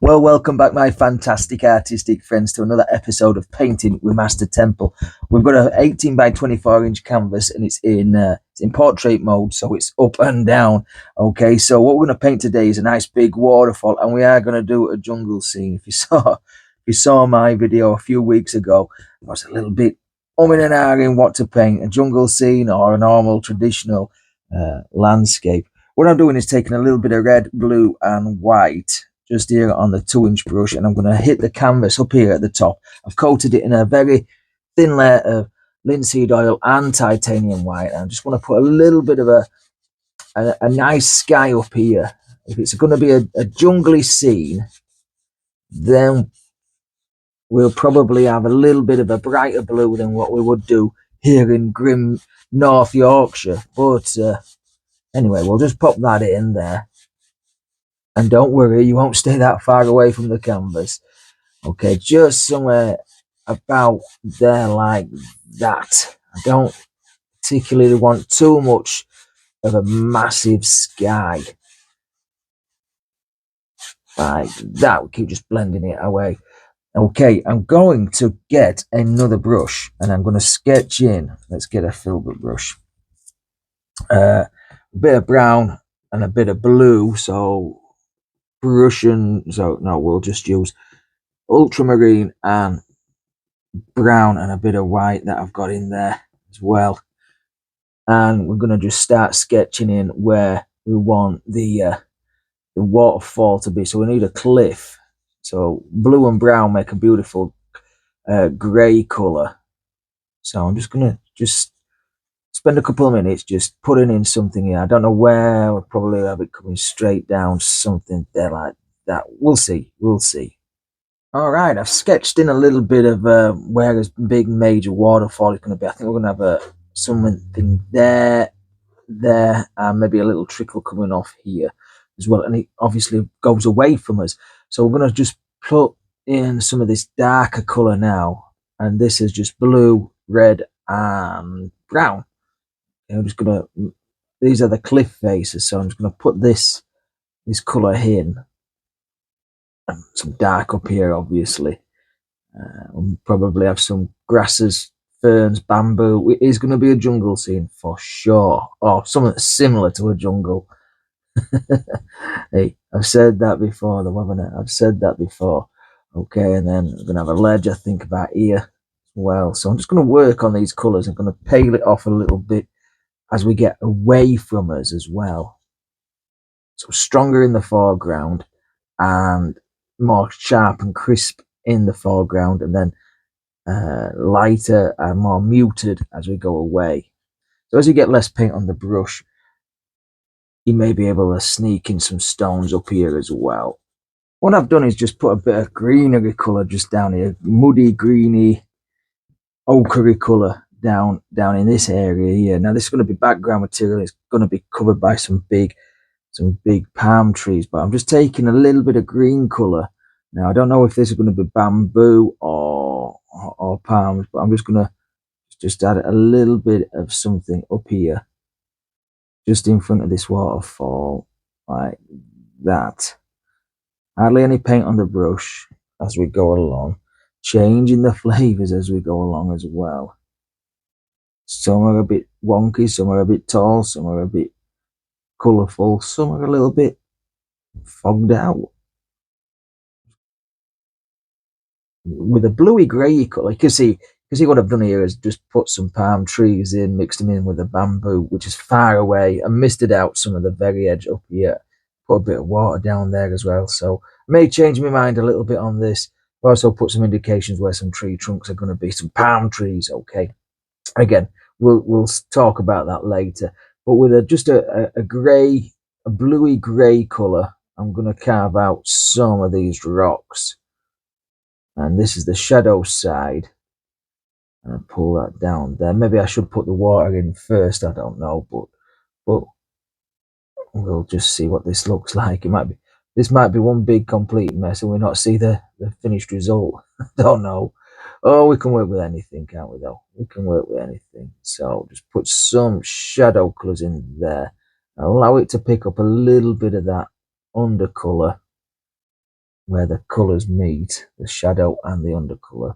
Well, welcome back, my fantastic artistic friends, to another episode of Painting with MasterTemple. We've got an 18 by 24 inch canvas, and it's in portrait mode, so it's up and down. Okay, so what we're going to paint today is a nice big waterfall, and we are going to do a jungle scene. If you saw my video a few weeks ago, I was a little bit umming and ahhing what to paint: a jungle scene or a normal traditional landscape. What I'm doing is taking a little bit of red, blue, and white just here on the 2-inch brush, and I'm going to hit the canvas up here at the top. I've coated it in a very thin layer of linseed oil and titanium white, and I just want to put a little bit of a nice sky up here. If it's going to be a jungly scene, then we'll probably have a little bit of a brighter blue than what we would do here in grim North Yorkshire. But anyway, we'll just pop that in there. And don't worry, you won't stay that far away from the canvas. Okay, just somewhere about there like that. I don't particularly want too much of a massive sky. Like that, we keep just blending it away. Okay, I'm going to get another brush, and I'm going to sketch in. Let's get a filbert brush. A bit of brown and a bit of blue, so we'll just use ultramarine and brown and a bit of white that I've got in there as well. And we're going to just start sketching in where we want the waterfall to be. So we need a cliff. So blue and brown make a beautiful grey colour. So I'm just going to spend a couple of minutes just putting in something here. I don't know where. I'll probably have it coming straight down, something there like that. We'll see. All right, I've sketched in a little bit of where this big major waterfall is going to be. I think we're going to have something there, and maybe a little trickle coming off here as well. And it obviously goes away from us. So we're going to just put in some of this darker colour now. And this is just blue, red, and brown. And I'm just going to, these are the cliff faces. So I'm just going to put this colour in. And some dark up here, obviously. We'll probably have some grasses, ferns, bamboo. It is going to be a jungle scene for sure, or something similar to a jungle. Hey, I've said that before, though, haven't I? I've said that before. Okay, and then I'm going to have a ledge, I think, about here as well. So I'm just going to work on these colours. I'm going to pale it off a little bit as we get away from us as well. So stronger in the foreground and more sharp and crisp in the foreground, and then lighter and more muted as we go away. So as you get less paint on the brush, you may be able to sneak in some stones up here as well. What I've done is just put a bit of greenery colour just down here, muddy, greeny, ochre colour down in this area here. Now this is going to be background material. It's going to be covered by some big palm trees, but I'm just taking a little bit of green colour. Now I don't know if this is going to be bamboo or palms, but I'm just going to just add a little bit of something up here, just in front of this waterfall, like that. Hardly any paint on the brush as we go along, changing the flavours as we go along as well. Some are a bit wonky, some are a bit tall, some are a bit colourful, some are a little bit fogged out. With a bluey grey colour, you can see what I've done here is just put some palm trees in, mixed them in with the bamboo, which is far away, and misted out some of the very edge up here. Put a bit of water down there as well. So I may change my mind a little bit on this. I've also put some indications where some tree trunks are going to be, some palm trees. Okay, again, we'll talk about that later. But with just a grey, a bluey grey colour, I'm going to carve out some of these rocks. And this is the shadow side. And I pull that down there. Maybe I should put the water in first. I don't know, but we'll just see what this looks like. This might be one big complete mess, and we'll not see the finished result. Don't know. Oh, we can work with anything, can't we? Though we can work with anything. So just put some shadow colours in there. Allow it to pick up a little bit of that undercolour. where the colours meet, the shadow and the undercolour.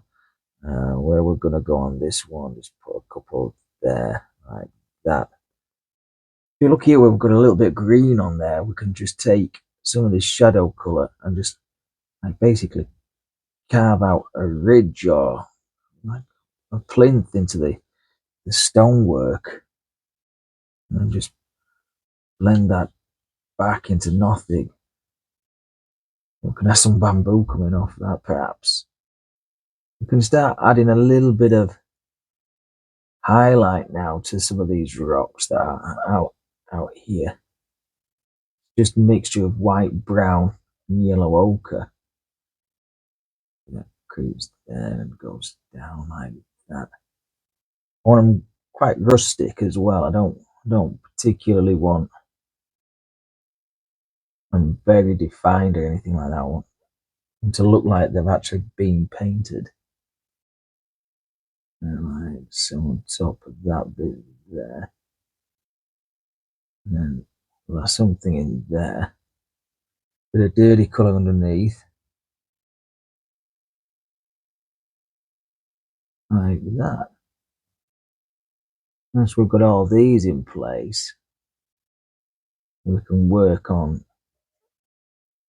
Where we're going to go on this one, just put a couple there, like that. If you look here, where we've got a little bit of green on there, we can just take some of this shadow colour and just like basically carve out a ridge or like a plinth into the stonework, and then just blend that back into nothing. We can have some bamboo coming off that, perhaps. We can start adding a little bit of highlight now to some of these rocks that are out here. Just a mixture of white, brown, and yellow ochre. That creeps there and goes down like that. I want them quite rustic as well. I don't particularly want them very defined or anything like that. I want them to look like they've actually been painted. And like so on top of that bit there. And then we'll have something in there. Bit of dirty colour underneath. Like that. Once we've got all these in place, we can work on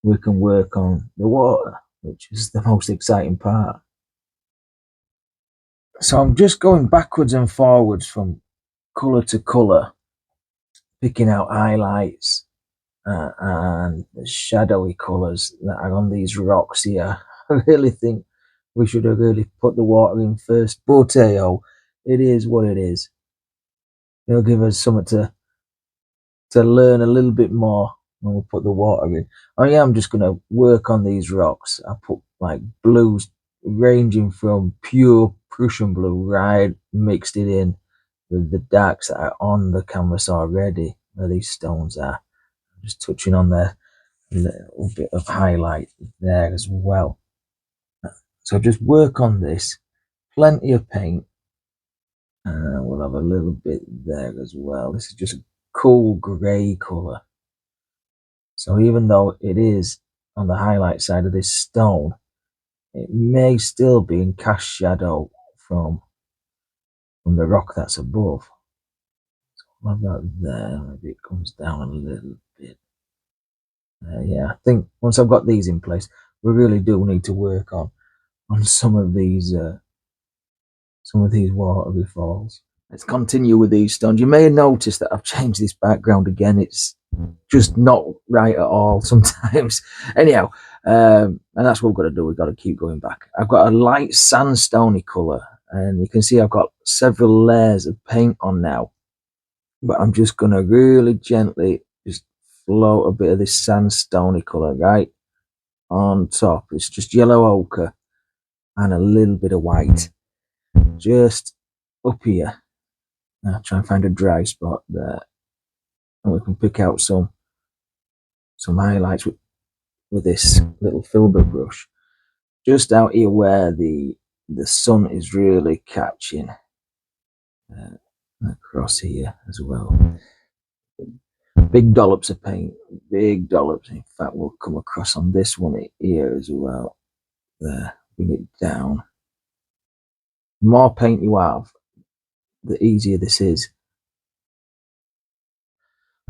the water, which is the most exciting part. So I'm just going backwards and forwards from colour to colour, picking out highlights and the shadowy colours that are on these rocks here. I really think we should have really put the water in first, but it is what it is. It'll give us something to learn a little bit more when we put the water in. I am just going to work on these rocks. I put like blues ranging from pure Prussian blue, right, mixed it in with the darks that are on the canvas already, where these stones are. I'm just touching on there a little bit of highlight there as well. So just work on this. Plenty of paint. We'll have a little bit there as well. This is just a cool grey colour. So even though it is on the highlight side of this stone, it may still be in cast shadow from the rock that's above. So we'll have that there. Maybe it comes down a little bit. Yeah, I think once I've got these in place, we really do need to work on some of these waterfalls. Let's continue with these stones. You may have noticed that I've changed this background again. It's just not right at all sometimes. Anyhow, and that's what we've got to do. We've got to keep going back. I've got a light sandstony colour, and you can see I've got several layers of paint on now. But I'm just going to really gently just float a bit of this sandstony colour right on top. It's just yellow ochre and a little bit of white just up here. I'll try and find a dry spot there, and we can pick out some highlights with this little filbert brush just out here where the sun is really catching across here as well. Big dollops of paint, big dollops. In fact, we'll come across on this one here as well. There, bring it down. The more paint you have, the easier this is.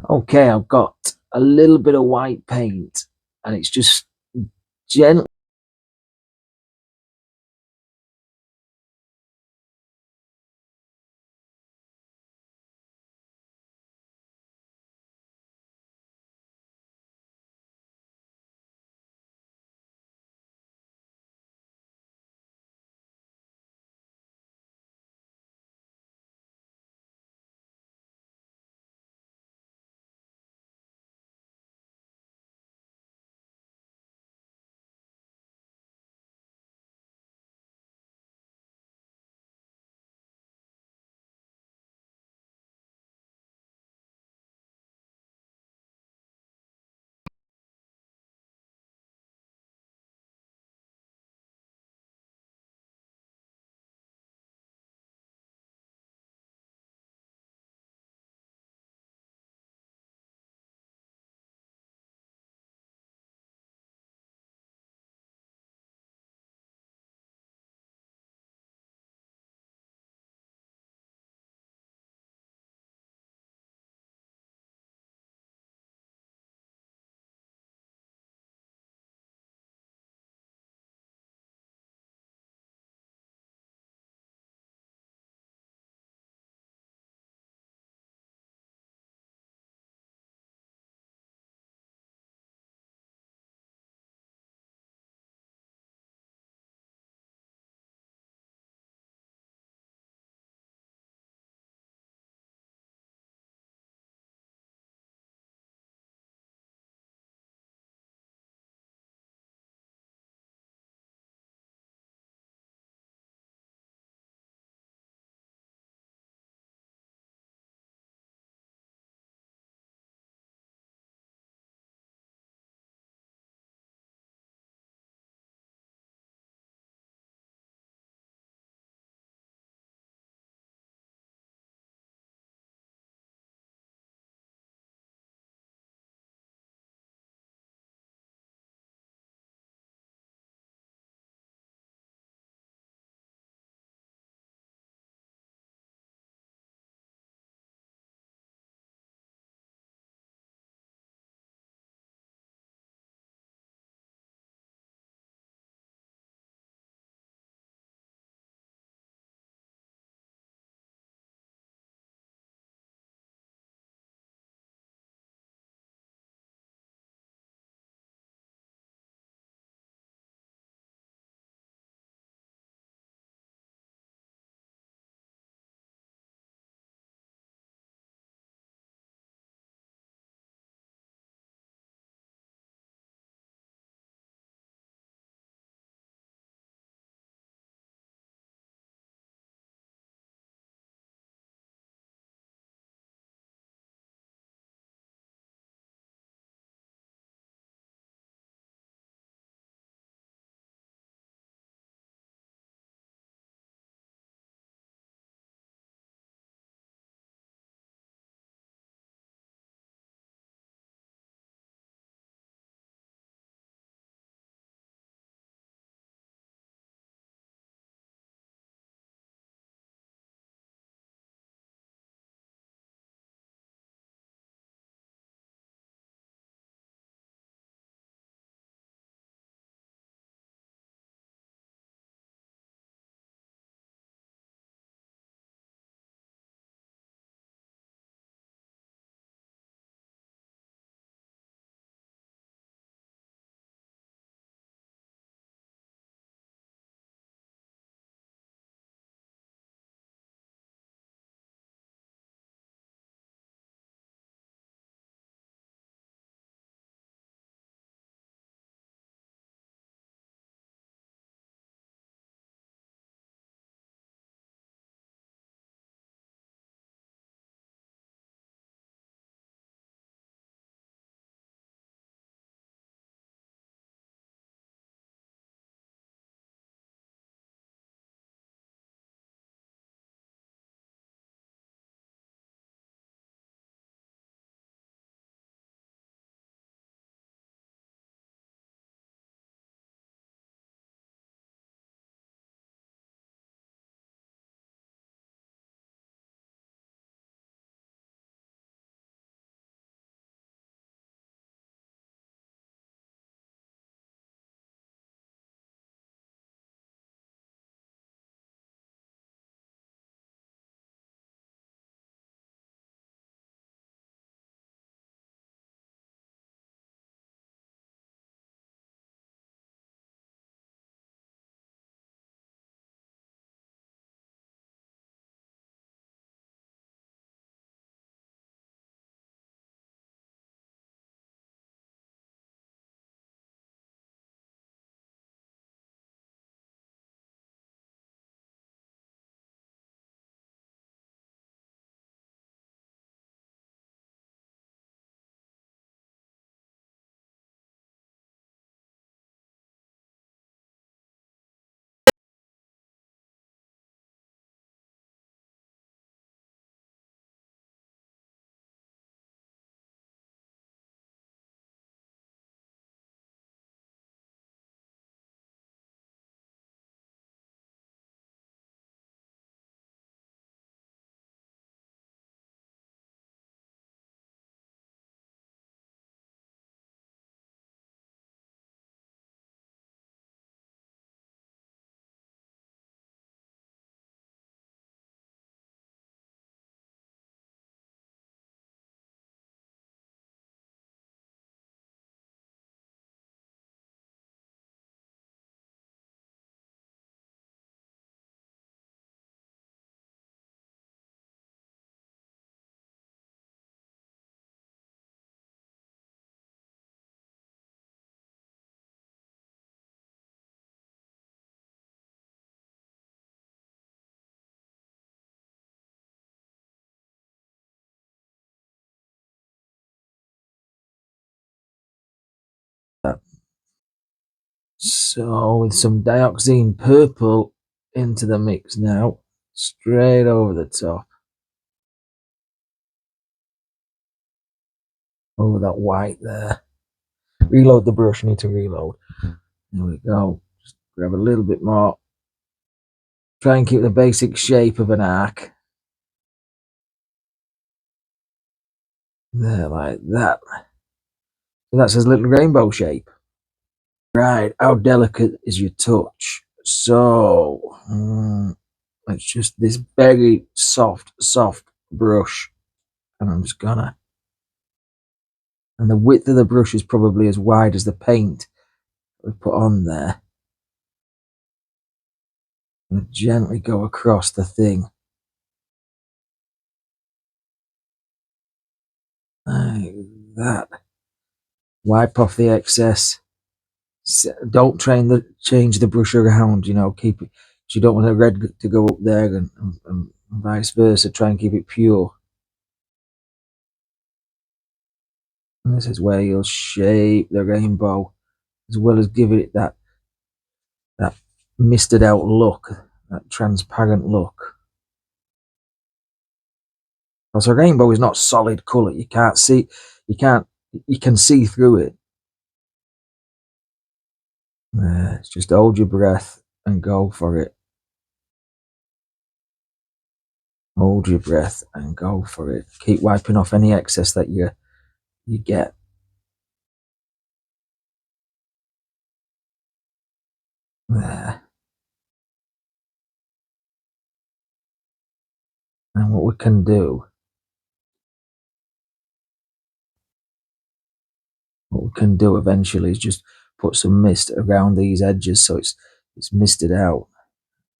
Okay, I've got a little bit of white paint, and it's just gently So with some dioxine purple into the mix now, straight over the top. Over that white there. Reload the brush, need to reload. There we go. Just grab a little bit more. Try and keep the basic shape of an arc. There, like that. So that's his little rainbow shape. Right, how delicate is your touch? So, it's just this very soft brush. And I'm just gonna. And the width of the brush is probably as wide as the paint we put on there. And gently go across the thing. Like that. Wipe off the excess. Don't change the brush around, keep it. You don't want the red to go up there and vice versa. Try and keep it pure. And this is where you'll shape the rainbow as well as give it that misted out look, that transparent look. Because a rainbow is not solid colour. You can see through it. It's just hold your breath and go for it. Hold your breath and go for it. Keep wiping off any excess that you get. There. And what we can do eventually is just put some mist around these edges so it's misted out.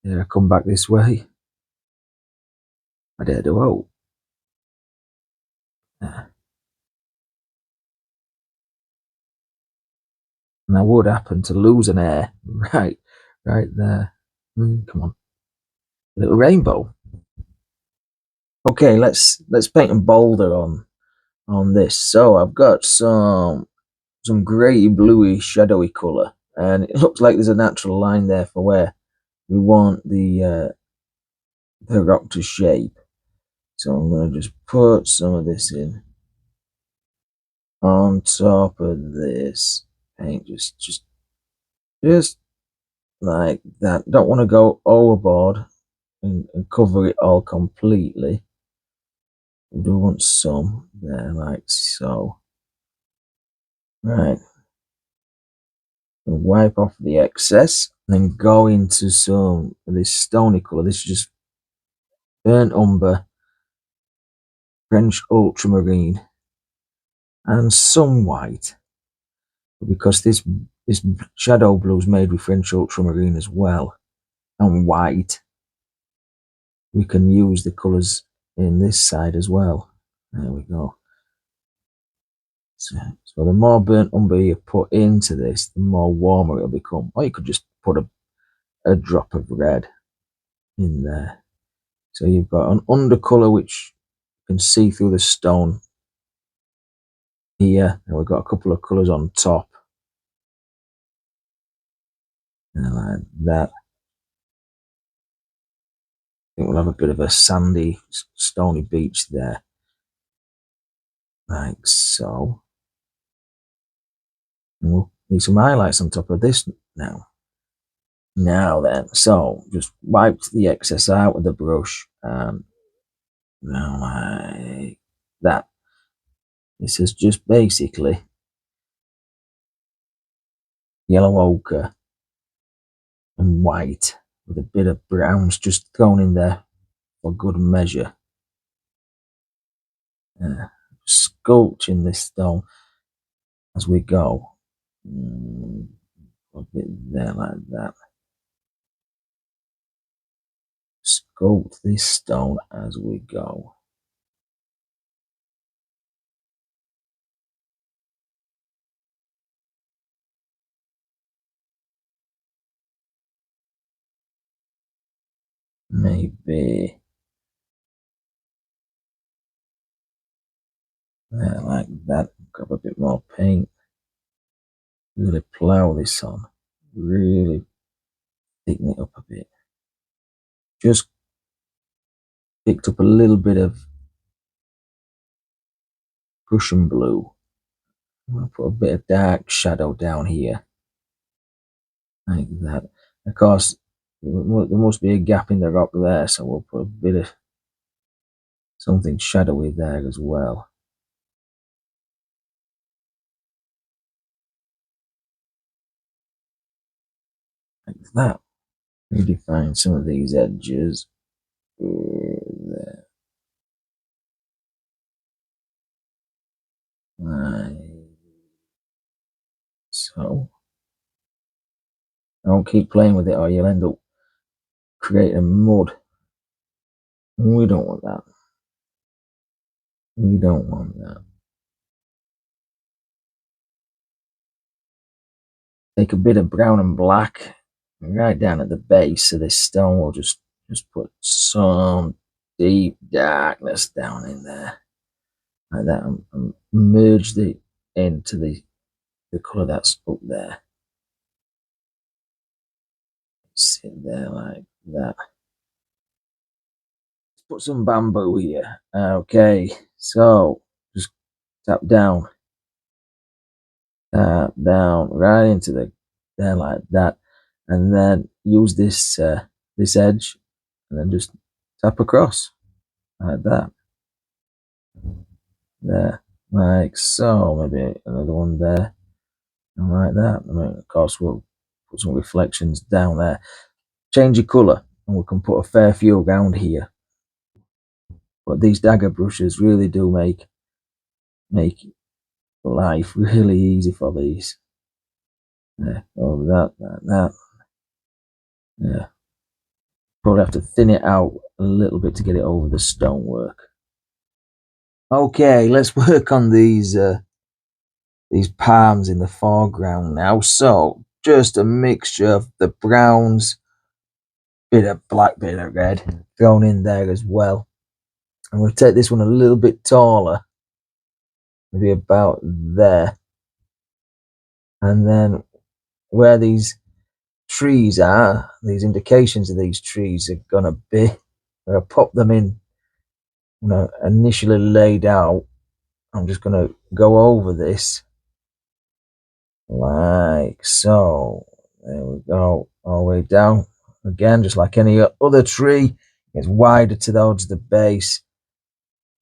Yeah, come back this way. I dare do out. Yeah. And I would happen to lose an air right there. Come on, a little rainbow. Okay, let's paint a boulder on this. So I've got some grey, bluey, shadowy colour, and it looks like there's a natural line there for where we want the rock to shape. So I'm going to just put some of this in on top of this paint, just like that. Don't want to go overboard and cover it all completely. We do want some there, like so. Right. Wipe off the excess, then go into some of this stony colour. This is just burnt umber, French ultramarine, and some white. Because this shadow blue is made with French ultramarine as well, and white. We can use the colours in this side as well. There we go. So the more burnt umber you put into this, the more warmer it'll become. Or you could just put a drop of red in there. So you've got an undercolour which you can see through the stone here, and we've got a couple of colours on top. And like that. I think we'll have a bit of a sandy, stony beach there. Like so. And we'll need some highlights on top of this now. Now then, so just wiped the excess out with the brush, and now like that. This is just basically yellow ochre and white with a bit of browns just thrown in there for good measure. Sculpting this stone as we go. A bit there like that. Sculpt this stone as we go. Maybe there like that. Grab a bit more paint. Really plow this on. really thicken it up a bit. Just picked up a little bit of Prussian blue. I'm going to put a bit of dark shadow down here, like that. Of course, there must be a gap in the rock there, so we'll put a bit of something shadowy there as well. Like that. Redefine some of these edges. There. Right. So, don't keep playing with it or you'll end up creating mud. We don't want that. We don't want that. Take a bit of brown and black right down at the base of this stone. We'll just put some deep darkness down in there, like that, and merge it into the colour that's up there. Sit there like that. Let's put some bamboo here. Okay, so just tap down right into there like that, and then use this this edge, and then just tap across like that. There, like so. Maybe another one there, and like that. I mean, of course, we'll put some reflections down there. Change your colour, and we can put a fair few around here. But these dagger brushes really do make life really easy for these. Yeah, over that. Yeah, probably have to thin it out a little bit to get it over the stonework. Okay, let's work on these palms in the foreground now. So just a mixture of the browns, bit of black, bit of red thrown in there as well. I'm going to take this one a little bit taller, maybe about there, and then where these trees are, these indications of these trees are going to be, I'm going to pop them in, initially laid out. I'm just going to go over this like so. There we go, all the way down. Again, just like any other tree, it's wider towards the base,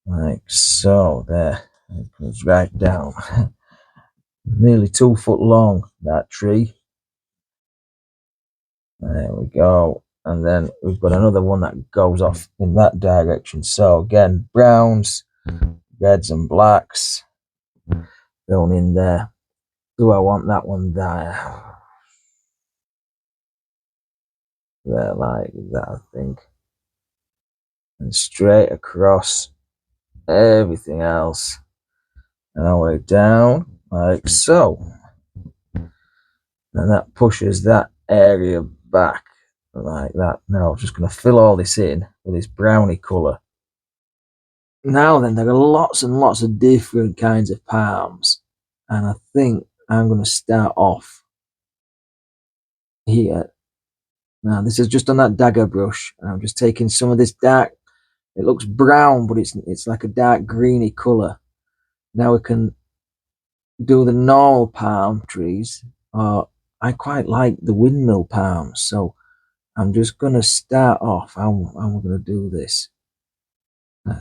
like so. There, it goes right down. Nearly 2 foot long, that tree. There we go. And then we've got another one that goes off in that direction. So again, browns, reds and blacks going in there. Do I want that one there? There, like that, I think. And straight across everything else. And all the way down, like so. And that pushes that area back, like that. Now I'm just going to fill all this in with this browny colour. Now then, there are lots and lots of different kinds of palms. And I think I'm going to start off here. Now, this is just on that dagger brush. And I'm just taking some of this dark, it looks brown, but it's like a dark greeny colour. Now we can do the normal palm trees. I quite like the windmill palms. So I'm just going to start off. How am I going to do this?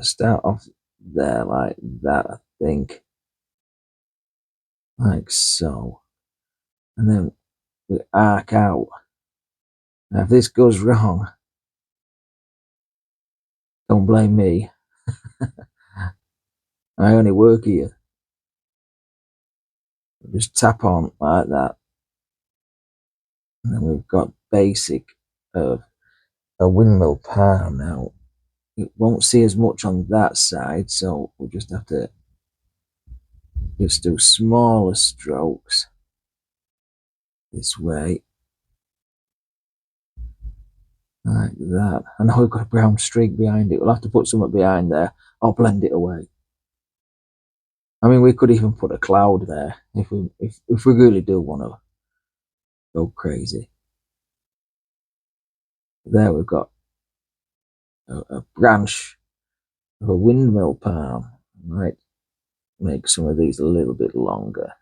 Start off there like that, I think. Like so. And then we arc out. Now, if this goes wrong, don't blame me. I only work here. Just tap on like that. And then we've got basic of a windmill palm now. It won't see as much on that side, so we'll just have to just do smaller strokes this way. Like that. I know we've got a brown streak behind it. We'll have to put something behind there. I'll blend it away. I mean, we could even put a cloud there if we really do want to. Go crazy. There we've got a branch of a windmill palm. Might make some of these a little bit longer.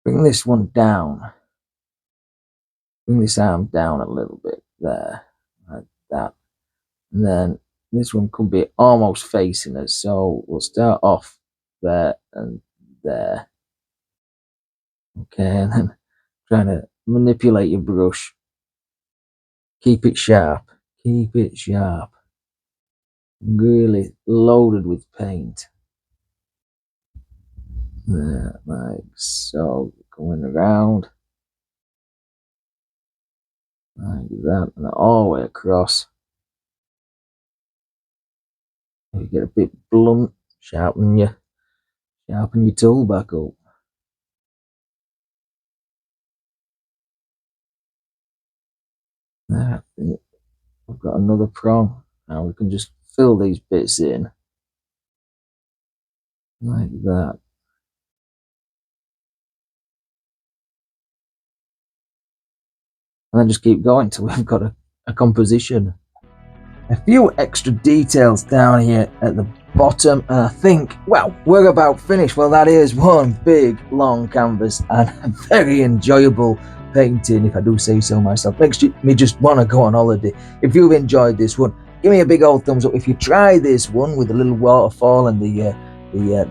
Bring this one down. Bring this arm down a little bit there, like that. And then this one could be almost facing us. So we'll start off there and there. Okay, and then trying to manipulate your brush. Keep it sharp. Keep it sharp. Really loaded with paint. There, like so. Going around. Like that. And all the way across. If you get a bit blunt, sharpen your tool back up. There, I think I've got another prong. Now we can just fill these bits in. Like that. And then just keep going till we've got a composition. A few extra details down here at the bottom, and I think, well, we're about finished. Well, that is one big long canvas and a very enjoyable painting, if I do say so myself. Makes me just want to go on holiday. If you've enjoyed this one, give me a big old thumbs up. If you try this one with the little waterfall and the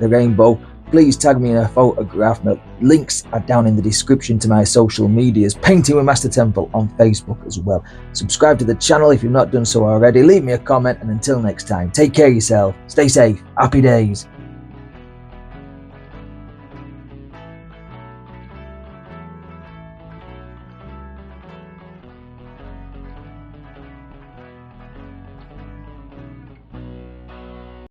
rainbow, please tag me in a photograph. Links are down in the description to my social medias. Painting with MasterTemple on Facebook as well. Subscribe to the channel if you've not done so already. Leave me a comment, and until next time, take care of yourself. Stay safe. Happy days.